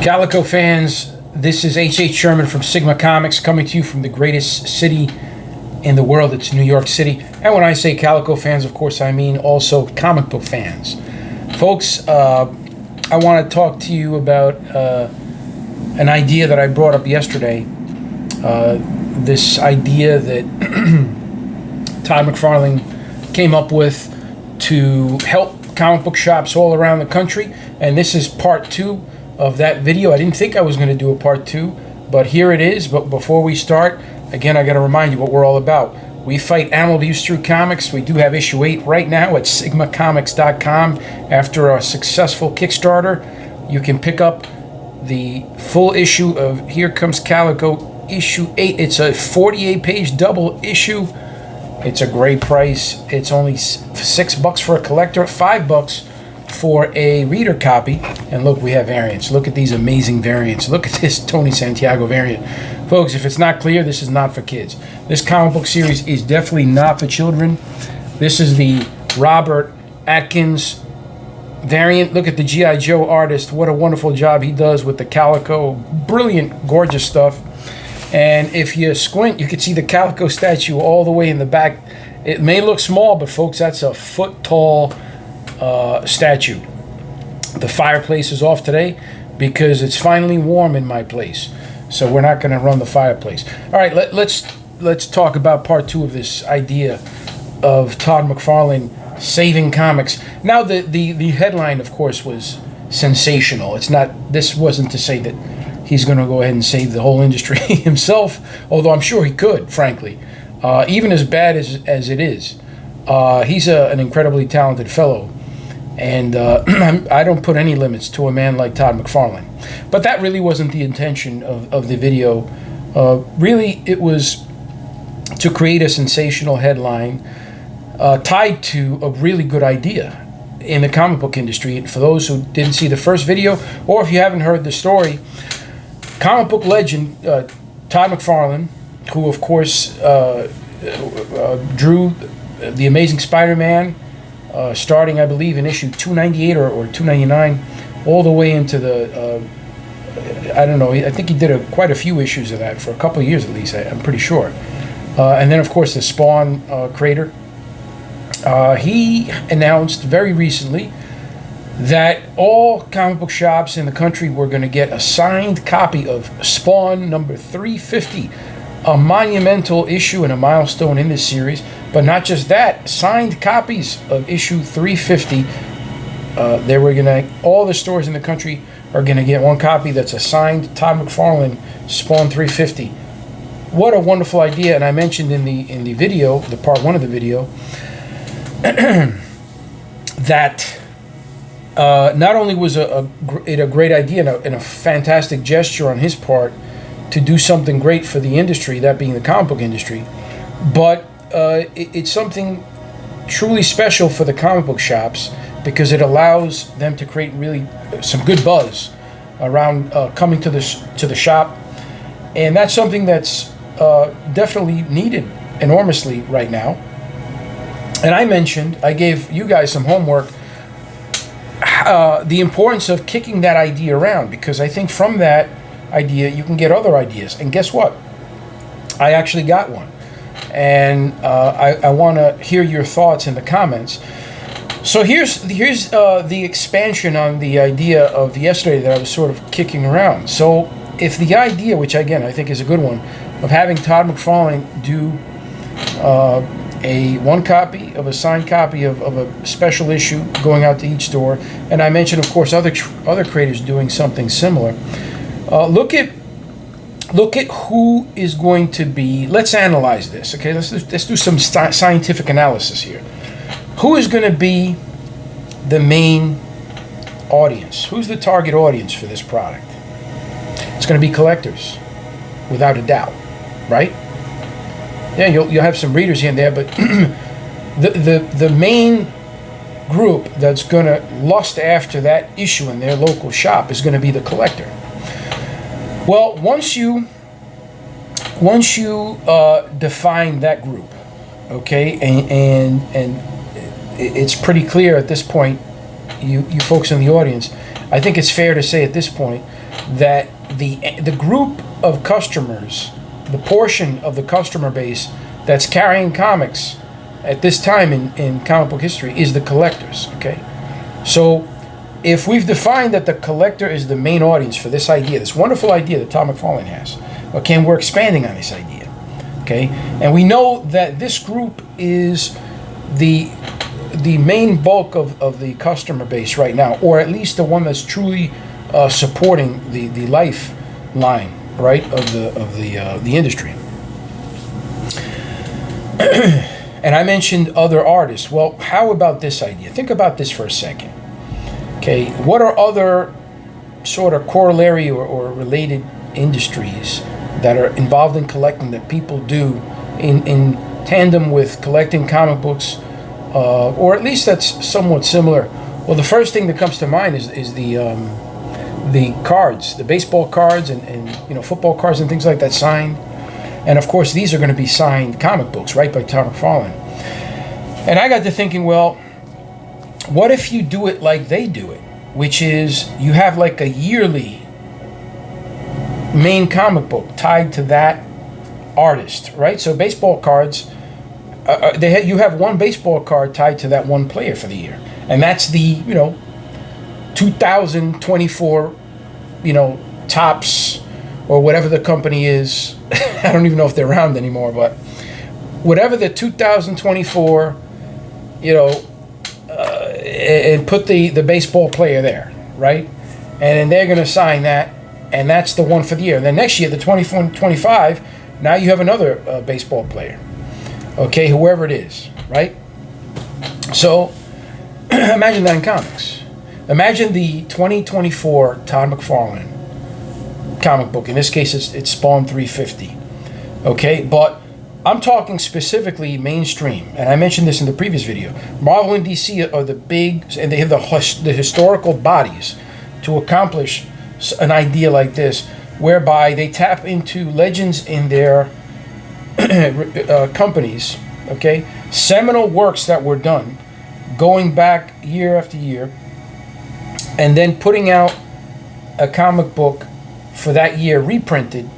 Calico fans, this is H.H. Sherman from Sigma Comics coming to you from the greatest city in the world. It's New York City. And when I say Calico fans, of course, I mean also comic book fans. Folks, I want to talk to you about an idea that I brought up yesterday. This idea that Todd McFarlane came up with to help comic book shops all around the country. And this is part 2 of that video. I didn't think I was going to do a part 2, but here it is. But before we start, again, I got to remind you what we're all about. We fight animal abuse through comics. We do have issue 8 right now at sigmacomics.com. After a successful Kickstarter, you can pick up the full issue of Here Comes Calico issue 8. It's a 48-page double issue. It's a great price. It's only $6 for a collector, $5 for a reader copy. And look, we have variants. Look at these amazing variants. Look at this Tony Santiago variant. Folks, if it's not clear, this is not for kids. This comic book series is definitely not for children. This is the Robert Atkins variant. Look at the G.I. Joe artist. What a wonderful job he does with the calico. Brilliant, gorgeous stuff. And if you squint, you can see the calico statue all the way in the back. It may look small, but folks, that's a foot-tall statue. The fireplace is off today because it's finally warm in my place. So we're not going to run the fireplace. All right, let's talk about part 2 of this idea of Todd McFarlane saving comics. Now, the headline, of course, was sensational. This wasn't to say that he's going to go ahead and save the whole industry himself, although I'm sure he could, frankly. Even as bad as it is. He's an incredibly talented fellow. And I don't put any limits to a man like Todd McFarlane. But that really wasn't the intention of the video. Really, it was to create a sensational headline tied to a really good idea in the comic book industry. And for those who didn't see the first video, or if you haven't heard the story, comic book legend Todd McFarlane, who of course drew The Amazing Spider-Man, starting, I believe, in issue 298 or 299, all the way into the, I don't know, I think he did quite a few issues of that for a couple of years at least, I'm pretty sure. And then, of course, the Spawn creator. He announced very recently that all comic book shops in the country were going to get a signed copy of Spawn number 350, a monumental issue and a milestone in this series. But not just that, signed copies of issue 350. All the stores in the country are going to get one copy that's a signed Todd McFarlane Spawn 350. What a wonderful idea! And I mentioned in the video, the part 1 of the video, that not only was it a great idea and a fantastic gesture on his part to do something great for the industry, that being the comic book industry, but it's something truly special for the comic book shops because it allows them to create really some good buzz around coming to the shop, and that's something that's definitely needed enormously right now. And I gave you guys some homework, the importance of kicking that idea around, because I think from that idea you can get other ideas. And guess what? I actually got one. And I want to hear your thoughts in the comments. So here's the expansion on the idea of yesterday that I was sort of kicking around. So if the idea, which again I think is a good one, of having Todd McFarlane do one copy of a signed copy of a special issue going out to each store, and I mentioned, of course, other creators doing something similar. Look at who is going to be. Let's analyze this, okay? Let's do some scientific analysis here. Who is going to be the main audience? Who's the target audience for this product? It's going to be collectors, without a doubt, right? Yeah, you'll have some readers here and there, but the main group that's going to lust after that issue in their local shop is going to be the collector. Well, once you define that group, okay, and it's pretty clear at this point, you folks in the audience, I think it's fair to say at this point that the group of customers, the portion of the customer base that's carrying comics at this time in comic book history is the collectors, okay? So if we've defined that the collector is the main audience for this idea, this wonderful idea that Todd McFarlane has, okay, and we're expanding on this idea, okay? And we know that this group is the main bulk of the customer base right now, or at least the one that's truly supporting the lifeline, right, of the industry. And I mentioned other artists. Well, how about this idea? Think about this for a second. Okay, what are other sort of corollary or related industries that are involved in collecting that people do in tandem with collecting comic books, or at least that's somewhat similar? Well, the first thing that comes to mind is the cards, the baseball cards and football cards and things like that signed. And of course, these are going to be signed comic books, right, by Todd McFarlane. And I got to thinking, well, what if you do it like they do it, which is you have like a yearly main comic book tied to that artist, right? So baseball cards, you have one baseball card tied to that one player for the year, and that's the 2024, Tops or whatever the company is. I don't even know if they're around anymore, but whatever the 2024, and put the baseball player there, right? And then they're going to sign that, and that's the one for the year. And then next year, the 24-25, now you have another baseball player, okay, whoever it is, right? So imagine that in comics. Imagine the 2024 Todd McFarlane comic book. In this case, it's Spawn 350, okay? But I'm talking specifically mainstream, and I mentioned this in the previous video. Marvel and DC are the big, and they have the historical bodies to accomplish an idea like this, whereby they tap into legends in their companies, okay? Seminal works that were done, going back year after year, and then putting out a comic book for that year reprinted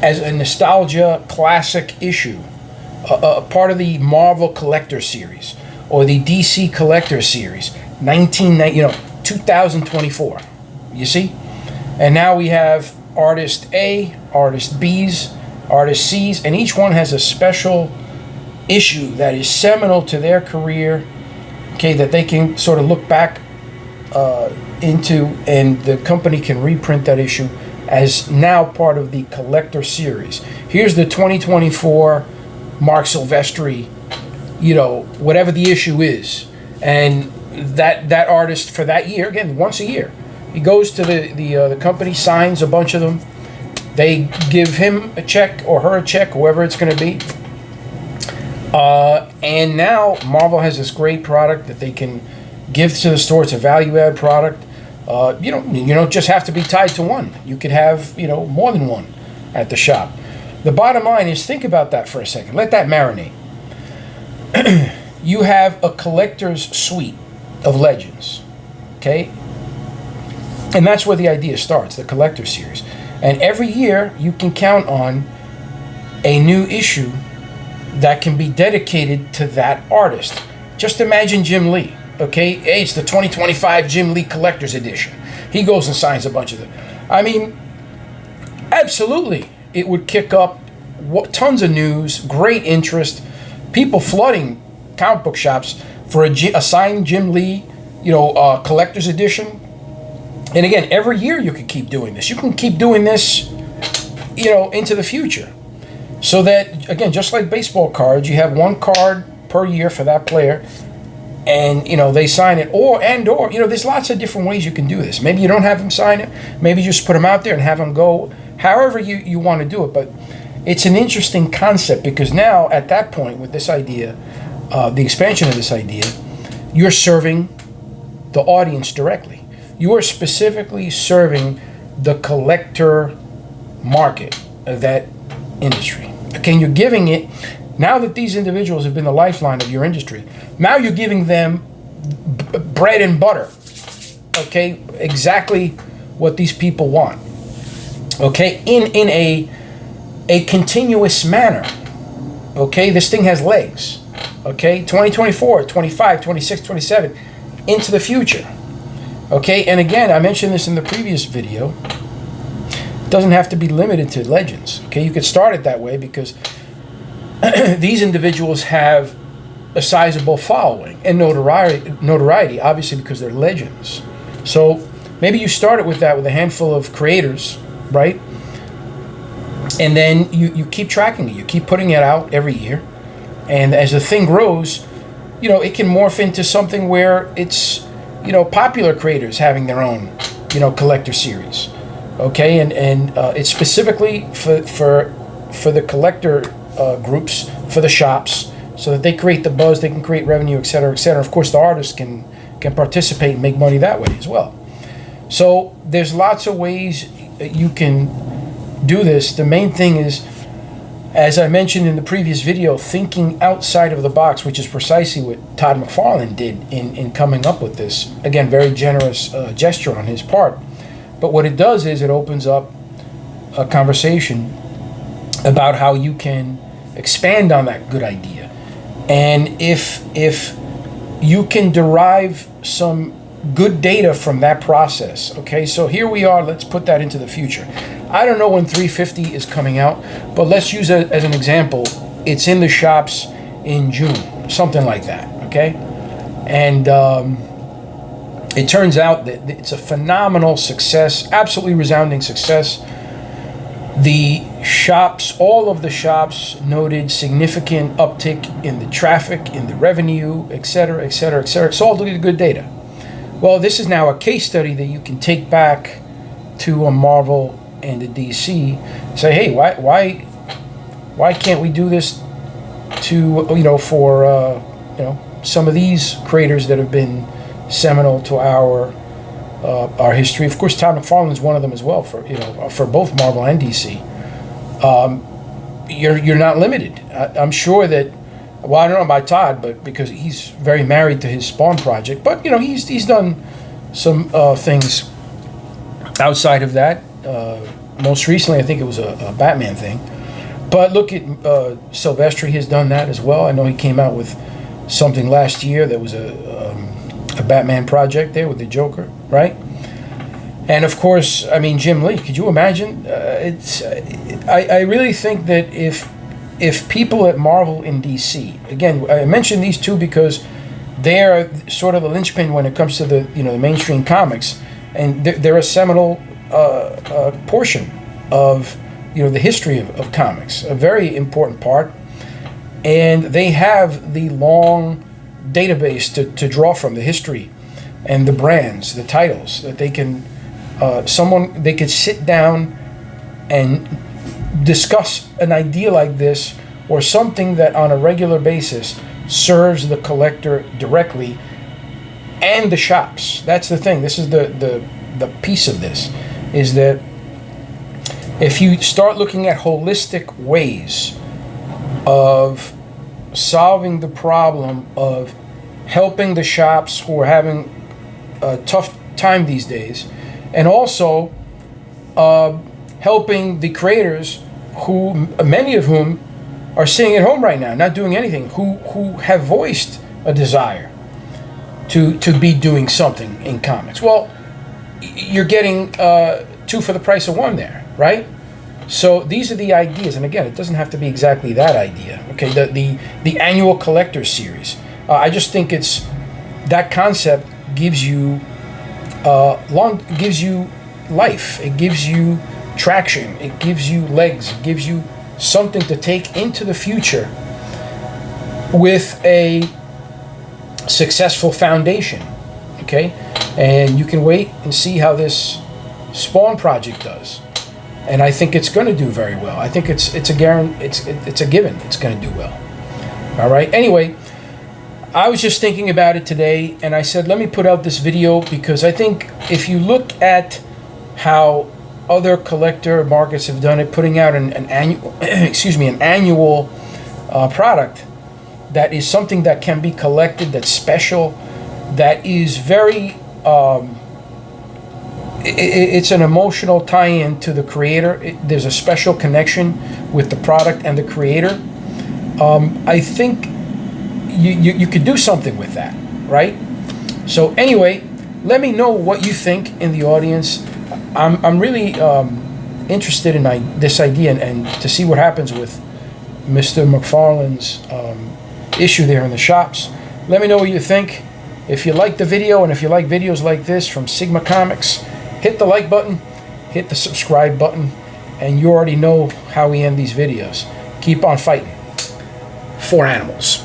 as a nostalgia classic issue, a part of the Marvel Collector Series or the DC Collector Series, 2024. You see? And now we have Artist A, Artist B's, Artist C's, and each one has a special issue that is seminal to their career, okay, that they can sort of look back into, and the company can reprint that issue as now part of the collector series. Here's the 2024 Mark Silvestri, whatever the issue is, and that artist for that year, again, once a year, he goes to the company, signs a bunch of them, they give him a check or her a check, whoever it's going to be, and now Marvel has this great product that they can give to the store. It's a value-add product. You don't just have to be tied to one. You could have, more than one at the shop. The bottom line is, think about that for a second. Let that marinate. You have a collector's suite of legends, okay? And that's where the idea starts, the collector series. And every year, you can count on a new issue that can be dedicated to that artist. Just imagine Jim Lee. Okay, hey, it's the 2025 Jim Lee Collector's Edition. He goes and signs a bunch of them. I mean, absolutely, it would kick up tons of news, great interest, people flooding comic book shops for a signed Jim Lee, Collector's Edition. And again, every year you can keep doing this. You can keep doing this, into the future. So that, again, just like baseball cards, you have one card per year for that player. And they sign it, or there's lots of different ways you can do this. Maybe you don't have them sign it. Maybe you just put them out there and have them go. However you want to do it, but it's an interesting concept, because now at that point with this idea, the expansion of this idea, you're serving the audience directly. You are specifically serving the collector market of that industry. Okay, and you're giving it. Now that these individuals have been the lifeline of your industry, now you're giving them bread and butter Okay, exactly what these people want. Okay, in a continuous manner. Okay, this thing has legs. Okay, 2024, 25, 26, 27, into the future. Okay, and again, I mentioned this in the previous video. It doesn't have to be limited to legends. Okay, you could start it that way because these individuals have a sizable following and notoriety, obviously, because they're legends. So maybe you start it with that, with a handful of creators, right? And then you keep tracking it. You keep putting it out every year. And as the thing grows, it can morph into something where it's, popular creators having their own, collector series. Okay, and it's specifically for the collector groups, for the shops, so that they create the buzz, they can create revenue, et cetera, et cetera. Of course, the artists can participate and make money that way as well. So there's lots of ways that you can do this. The main thing is, as I mentioned in the previous video, thinking outside of the box, which is precisely what Todd McFarlane did in coming up with this. Again, very generous gesture on his part. But what it does is it opens up a conversation about how you can expand on that good idea. And if you can derive some good data from that process, okay, so here we are, let's put that into the future. I don't know when 350 is coming out, but let's use it as an example. It's in the shops in June, something like that, okay? And it turns out that it's a phenomenal success, absolutely resounding success. The shops, all of the shops noted significant uptick in the traffic, in the revenue, et cetera, et cetera, et cetera. It's all good data. Well, this is now a case study that you can take back to a Marvel and a DC. Say, hey, why can't we do this to, for some of these creators that have been seminal to our history. Of course, Todd McFarlane is one of them as well. For both Marvel and DC, you're not limited. I'm sure that. Well, I don't know about Todd, but because he's very married to his Spawn project. But he's done some things outside of that. Most recently, I think it was a Batman thing. But look at Silvestri has done that as well. I know he came out with something last year that was a Batman project there with the Joker, right? And of course, I mean, Jim Lee. Could you imagine? I really think that if people at Marvel and DC, again, I mentioned these two because they're sort of the linchpin when it comes to the the mainstream comics, and they're a seminal portion of the history of comics, a very important part, and they have the long database to draw from, the history and the brands, the titles that they can they could sit down and discuss an idea like this, or something that on a regular basis serves the collector directly and the shops. That's the thing. This is the piece of this, is that if you start looking at holistic ways of solving the problem of helping the shops who are having a tough time these days, and also helping the creators who, many of whom are sitting at home right now, not doing anything, who have voiced a desire to be doing something in comics. Well, you're getting two for the price of one there, right? So these are the ideas, and again, it doesn't have to be exactly that idea. Okay, the annual collector series. I just think it's that concept gives you gives you life. It gives you traction. It gives you legs. It gives you something to take into the future with a successful foundation. Okay, and you can wait and see how this Spawn project does. And I think it's going to do very well. I think it's a given. It's going to do well. All right. Anyway, I was just thinking about it today, and I said, let me put out this video because I think if you look at how other collector markets have done it, putting out an annual, an annual product that is something that can be collected, that's special, that is very it's an emotional tie-in to the creator. There's a special connection with the product and the creator. I think you could do something with that, right? So anyway, let me know what you think in the audience. I'm really interested in this idea and to see what happens with Mr. McFarlane's issue there in the shops. Let me know what you think. If you like the video and if you like videos like this from Sigma Comics, hit the like button, hit the subscribe button, and you already know how we end these videos. Keep on fighting for animals.